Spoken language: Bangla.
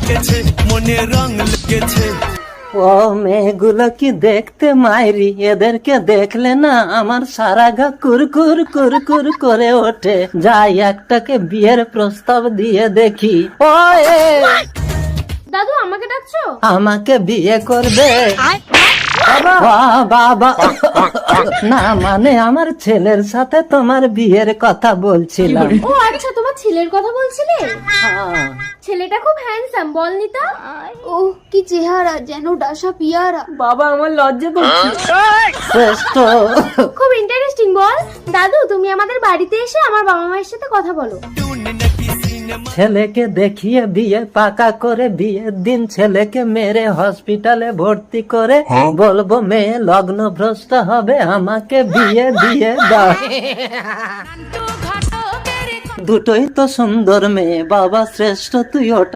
লেগেছে মনে রং লেগেছে। ও মেয়েগুলো কি দেখতে মাইরি, এদেরকে দেখলে না আমার সারা গা কুরকুর কুরকুর করে ওঠে। যাই একটাকে বিয়ের প্রস্তাব দিয়ে দেখি। ও দাদু আমাকে ডাকছো? আমাকে বিয়ে করবে? বাবা না, মানে আমার ছেলের সাথে তোমার বিয়ের কথা বলছিলাম। ও আচ্ছা, তোমার ছেলের কথা বলছিলে? হ্যাঁ। ছেলেটা খুব হ্যান্ডসাম, বল নিতা। ও কি চেহারা, যেন ডাসা পিয়ারা। বাবা আমার লজ্জা করছে। শ্রেষ্ঠ। খুব ইন্টারেস্টিং, বল। দাদু তুমি আমাদের বাড়িতে এসে আমার বাবা মায়ের সাথে কথা বলো। ছেলেকে দেখিয়ে বিয়ে পাকা করে, বিয়ের দিন ছেলেকে মেরে হসপিটালে ভর্তি করে বলবো মেয়ে লগ্ন ভ্রষ্ট হবে, আমাকে বিয়ে দিয়ে দাও। দুটোই তো সুন্দর মেয়ে, বাবা শ্রেষ্ঠ তুই ওটা